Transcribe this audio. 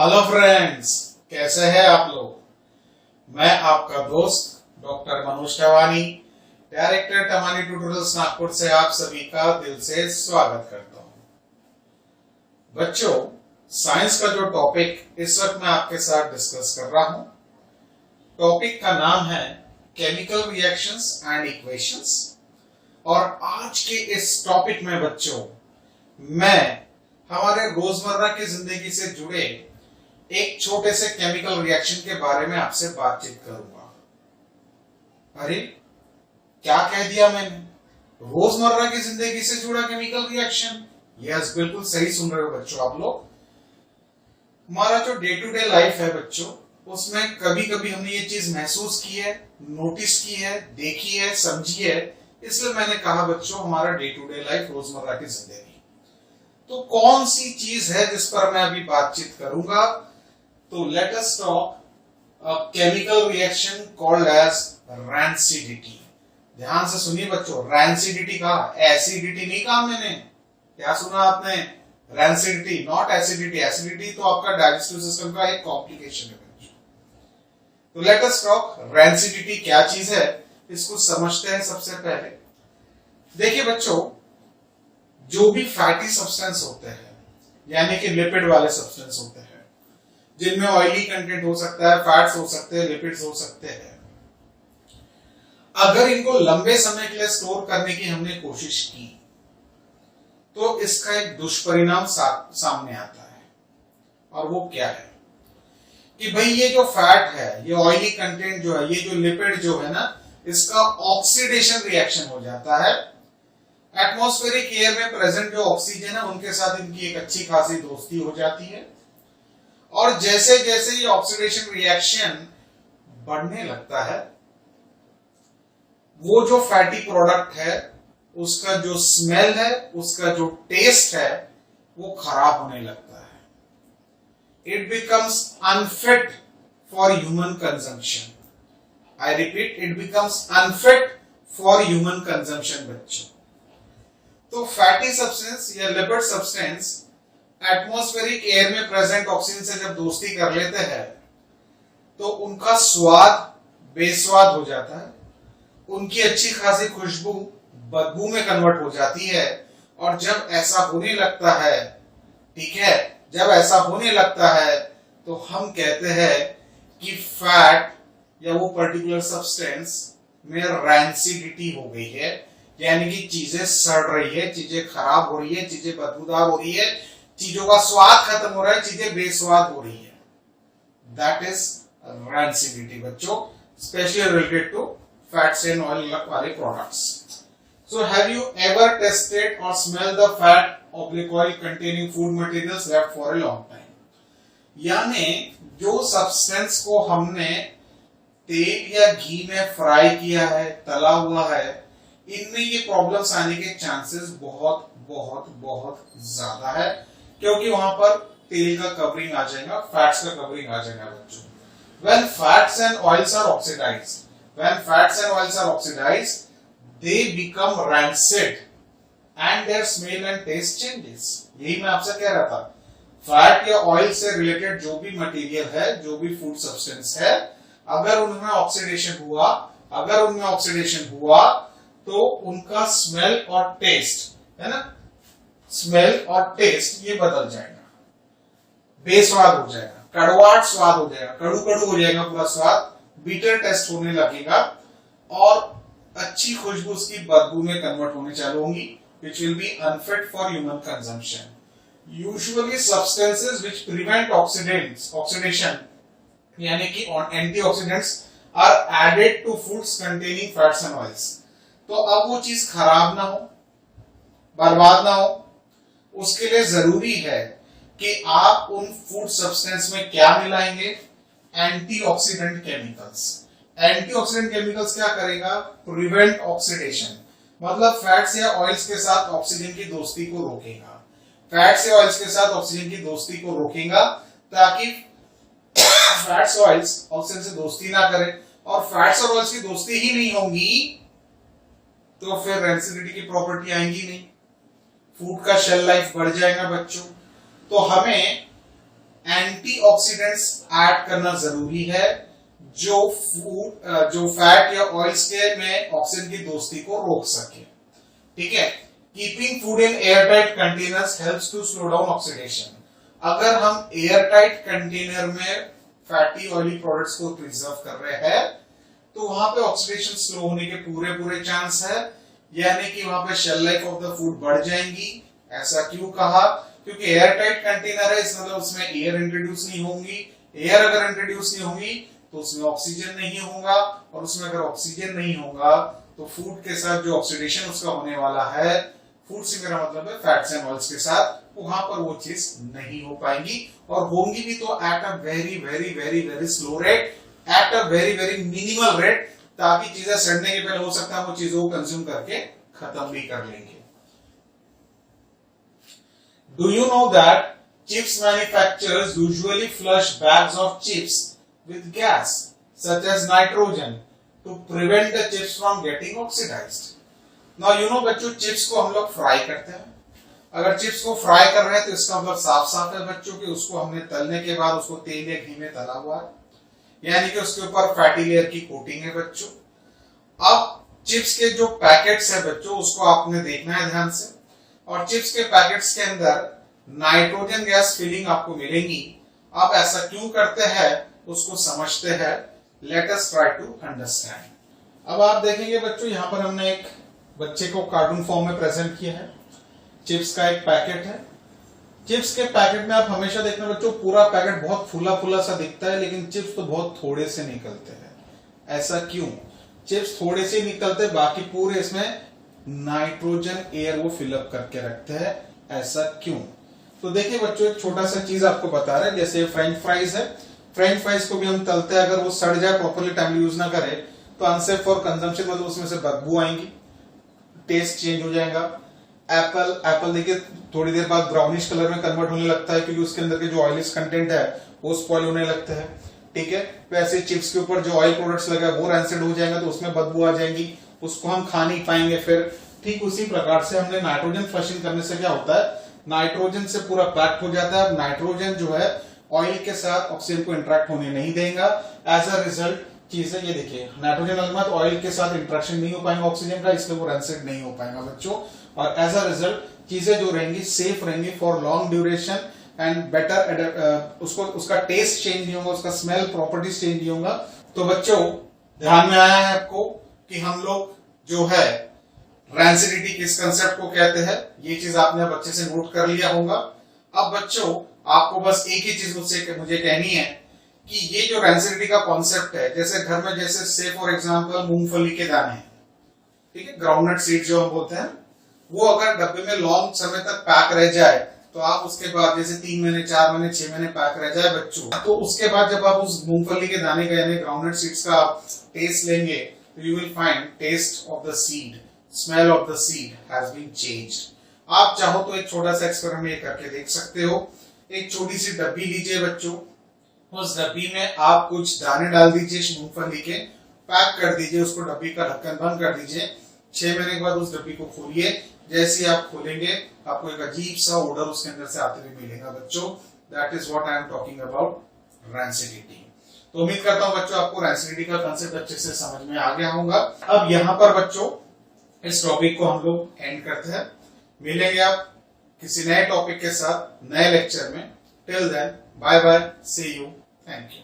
Hello friends, कैसे हैं आप लोग। मैं आपका दोस्त doctor Manoj Tawani, director Tawani tutorials Nagpur से आप सभी का दिल से स्वागत करता हूं। बच्चों, साइंस का जो टॉपिक इस वक्त मैं आपके साथ डिस्कस कर रहा हूं, टॉपिक का नाम है केमिकल रिएक्शंस एंड इक्वेशंस। और आज के इस टॉपिक में बच्चों मैं हमारे रोजमर्रा की जिंदगी से जुड़े एक छोटे से केमिकल रिएक्शन के बारे में आपसे बातचीत करूंगा। अरे क्या कह दिया मैंने, रोजमर्रा की जिंदगी से जुड़ा केमिकल रिएक्शन। यस, बिल्कुल सही सुन रहे हो बच्चों आप लोग। हमारा जो डे टू डे लाइफ है बच्चों, उसमें कभी कभी हमने ये चीज महसूस की है, नोटिस की है, देखी है, समझी है। इसलिए मैंने कहा बच्चों हमारा डे टू डे लाइफ, रोजमर्रा की जिंदगी। तो कौन सी चीज है जिस पर मैं अभी बातचीत करूंगा? तो let us talk a chemical reaction called as rancidity. ध्यान से सुनिए बच्चों, रैंसिडिटी कहा, एसिडिटी नहीं कहा मैंने। क्या सुना आपने? Rancidity, not acidity. एसिडिटी तो आपका डाइजेस्टिव सिस्टम का एक कॉम्प्लिकेशन है बच्चों। तो लेट अस टॉक रैंसिडिटी क्या चीज है, इसको समझते हैं। सबसे पहले देखिए बच्चों, जो भी फैटी सब्सटेंस होते हैं, यानी कि लिपिड वाले सब्सटेंस होते हैं, जिनमें ऑयली कंटेंट हो सकता है, फैट्स हो सकते हैं, लिपिड्स हो सकते हैं, अगर इनको लंबे समय के लिए स्टोर करने की हमने कोशिश की तो इसका एक दुष्परिणाम सामने आता है। और वो क्या है कि भाई ये जो फैट है, ये ऑयली कंटेंट जो है, ये जो लिपिड जो है ना, इसका ऑक्सीडेशन रिएक्शन हो जाता है। एटमॉस्फेरिक एयर में प्रेजेंट जो ऑक्सीजन है उनके साथ इनकी एक अच्छी खासी दोस्ती हो जाती है। और जैसे जैसे ये ऑक्सीडेशन रिएक्शन बढ़ने लगता है, वो जो फैटी प्रोडक्ट है उसका जो स्मेल है, उसका जो टेस्ट है, वो खराब होने लगता है। It becomes unfit for human consumption. I repeat, it becomes unfit for human consumption बच्चों। तो फैटी सब्सटेंस या लिपिड सब्सटेंस एटमॉस्फेरिक एयर में प्रेजेंट ऑक्सीजन से जब दोस्ती कर लेते हैं तो उनका स्वाद बेस्वाद हो जाता है, उनकी अच्छी खासी खुशबू बदबू में कन्वर्ट हो जाती है। और जब ऐसा होने लगता है, ठीक है, जब ऐसा होने लगता है तो हम कहते हैं कि फैट या वो पर्टिकुलर सब्सटेंस में रैंसिडिटी हो गई है, यानी कि चीजें सड़ रही है, चीजें खराब हो रही है, चीजें बदबूदार हो रही है, चीजों का स्वाद खत्म हो रहा है, चीजें बेस्वाद हो रही है। दैट इज रैंसिडिटी बच्चों, specially related to fats and oil वाले products. So have you ever tested और smell the fat oblique oil containing food materials left for a long time? यानी जो सब्सटेंस को हमने तेल या घी में फ्राई किया है, तला हुआ है, इनमें ये प्रॉब्लम्स आने के चांसेस बहुत बहुत बहुत ज्यादा है, क्योंकि वहां पर तेल का कवरिंग आ जाएगा, फैट्स का कवरिंग आ जाएगा बच्चों। When fats and oils are oxidized, they become rancid and their smell and taste changes. यही मैं आपसे कह रहा था, फैट या ऑयल से रिलेटेड जो भी मटेरियल है, जो भी फूड सब्सटेंस है, अगर उनमें ऑक्सीडेशन हुआ तो उनका स्मेल और टेस्ट, है ना, स्मेल और टेस्ट ये बदल जाएगा, बेस्वाद हो जाएगा, कड़वाट स्वाद हो जाएगा, कड़ू कड़ू हो जाएगा पूरा स्वाद, बीटर टेस्ट होने लगेगा और अच्छी खुशबू उसकी बदबू में कन्वर्ट होने चालू होंगी, which will be unfit for human consumption. Usually substances which prevent oxidation यानी कि antioxidants are added to foods containing fats and oils. तो अब वो चीज खराब ना हो, बर्बाद ना हो, उसके लिए जरूरी है कि आप उन फूड सब्सटेंस में क्या मिलाएंगे? Antioxidant chemicals. एंटीऑक्सीडेंट केमिकल्स क्या करेगा? प्रिवेंट ऑक्सीडेशन, मतलब फैट्स या ऑयल्स के साथ ऑक्सीजन की दोस्ती को रोकेगा। फैट्स या ऑयल्स के साथ ऑक्सीजन की दोस्ती को रोकेगा ताकि फैट्स ऑयल्स ऑक्सीजन से दोस्ती ना करें, और फैट्स और ऑयल्स की दोस्ती ही नहीं होंगी तो फिर रैंसिडिटी की प्रॉपर्टी आएंगी नहीं, फूड का शेल लाइफ बढ़ जाएगा बच्चों। तो हमें एंटीऑक्सीडेंट्स ऐड करना जरूरी है जो फैट या ऑयल्स के में ऑक्सीजन की दोस्ती को रोक सके। ठीक है, keeping food in airtight containers helps to slow down oxidation. अगर हम एयरटाइट कंटेनर में फैटी ऑयली प्रोडक्ट्स को प्रिजर्व कर रहे हैं तो वहां पे ऑक्सीडेशन स्लो होने के पूरे चांस है, यानी कि वहां पे shelf life of the food बढ़ जाएंगी। ऐसा क्यों कहा? क्योंकि एयरटाइट कंटेनर है, इस मतलब उसमें एयर इंट्रोड्यूस नहीं होंगी। एयर अगर इंट्रोड्यूस नहीं होंगी तो उसमें ऑक्सीजन नहीं होगा, और उसमें अगर ऑक्सीजन नहीं होगा तो फूड के साथ जो ऑक्सीडेशन उसका होने वाला है, फूड से मेरा मतलब है फैट्स एंड ऑयल्स के साथ, वहां पर वो चीज नहीं हो पाएंगी, और होंगी भी तो at a very very very very slow rate, at a very very minimal rate, ताकि चीजें सड़ने के पहले हो सकता है वो चीजों को कंज्यूम करके खत्म भी कर लेंगे। Do you know that chips manufacturers usually flush bags of chips with gas such as nitrogen to prevent the chips from getting oxidized? Now you know बच्चों, चिप्स को हम लोग फ्राई करते हैं। अगर चिप्स को फ्राई कर रहे हैं तो इसका मतलब साफ साफ है बच्चों कि उसको हमने तलने के बाद उसको तेल या घी में तला हुआ है, यानी कि उसके ऊपर फैटी लेयर की कोटिंग है बच्चों। अब चिप्स के जो पैकेट्स है बच्चों, उसको आपने देखना है ध्यान से, और चिप्स के पैकेट्स के अंदर नाइट्रोजन गैस फिलिंग आपको मिलेंगी। आप ऐसा क्यों करते हैं उसको समझते हैं। Let us try to understand. अब आप देखेंगे बच्चों, यहाँ पर हमने एक बच्चे को कार्टून फॉर्म में प्रेजेंट किया है। चिप्स का एक पैकेट है। चिप्स के पैकेट में आप हमेशा देखना बच्चों, पूरा पैकेट बहुत फुला फुला सा दिखता है, लेकिन चिप्स तो बहुत थोड़े से निकलते हैं। ऐसा क्यों? चिप्स थोड़े से निकलते, बाकी पूरे इसमें नाइट्रोजन एयर वो फिलअप करके रखते हैं। ऐसा क्यों? तो देखिए बच्चों, एक छोटा सा चीज आपको बता रहे हैं। जैसे फ्रेंच फ्राइज है, फ्रेंच फ्राइज को भी हम तलते हैं, अगर वो सड़ जाए, प्रॉपर्ली टाइमली यूज ना करे तो अनसेफ फॉर कंजम्पशन, मतलब उसमें से बदबू आएंगी, टेस्ट चेंज हो जाएगा। एप्पल देखिए थोड़ी देर बाद ब्राउनिश कलर में कन्वर्ट होने लगता है, क्योंकि उसके अंदर के जो ऑयलिस कंटेंट है वो स्पॉइल होने लगते हैं। ठीक है, वैसे चिप्स के ऊपर जो ऑयल प्रोडक्ट्स लगा वो रैंसिड हो जाएगा, तो उसमें बदबू आ जाएगी, उसको हम खा नहीं पाएंगे फिर। ठीक उसी प्रकार से हमने नाइट्रोजन फ्लशिंग करने से क्या होता है, नाइट्रोजन से पूरा पैक्ड हो जाता है। नाइट्रोजन जो है ऑयल के साथ ऑक्सीजन को इंटरेक्ट होने नहीं देगा। एज अ रिजल्ट चीजें ये देखिए, नाइट्रोजन अलग ऑयल के साथ इंटरेक्शन नहीं हो पाएगा ऑक्सीजन का, इसलिए वो रैंसिड नहीं हो पाएगा बच्चों। और एज अ रिजल्ट चीजें जो रहेंगी सेफ रहेंगी for long duration and better, उसका टेस्ट चेंज नहीं होगा, उसका स्मेल प्रॉपर्टीज चेंज नहीं होगा। तो बच्चों ध्यान में आया है आपको कि हम लोग जो है रैंसिडिटी किस कंसेप्ट को कहते हैं, ये चीज आपने बच्चे से नोट कर लिया होगा। अब बच्चों आपको बस एक ही चीज मुझे कहनी है कि ये जो रैंसिडिटी का कॉन्सेप्ट है, जैसे घर में जैसे से फॉर एग्जांपल मूंगफली के दाने, ठीक है, ग्राउंडनट सीड जो हम बोलते हैं, वो अगर डब्बे में लॉन्ग समय तक पैक रह जाए तो आप उसके बाद जैसे 3 महीने 4 महीने 6 महीने पैक रह जाए बच्चों, तो उसके बाद जब आप उस मूंगफली के दाने का यानी ग्राउंडनट सीड्स का टेस्ट लेंगे तो you will find taste of the seed, smell of the seed has been changed. आप चाहो तो एक छोटा सा एक्सपेरिमेंट करके देख सकते हो। एक छोटी सी डब्बी लीजिए बच्चों, उस डब्बी में आप कुछ दाने डाल दीजिए मूंगफली के, पैक कर दीजिए, उसको डब्बी का ढक्कन बंद कर दीजिए। 6 महीने के बाद उस डब्बी को खोलिए, जैसे ही आप खोलेंगे आपको एक अजीब सा ऑर्डर उसके अंदर से आते हुए मिलेगा बच्चों। That is what I am talking about rancidity. तो उम्मीद करता हूं बच्चों आपको रैंसिडिटी का कंसेप्ट अच्छे से समझ में आ गया होगा। अब यहाँ पर बच्चों इस टॉपिक को हम लोग एंड करते हैं। मिलेंगे आप किसी नए टॉपिक के साथ नए लेक्चर में। Till then bye bye, see you, thank you.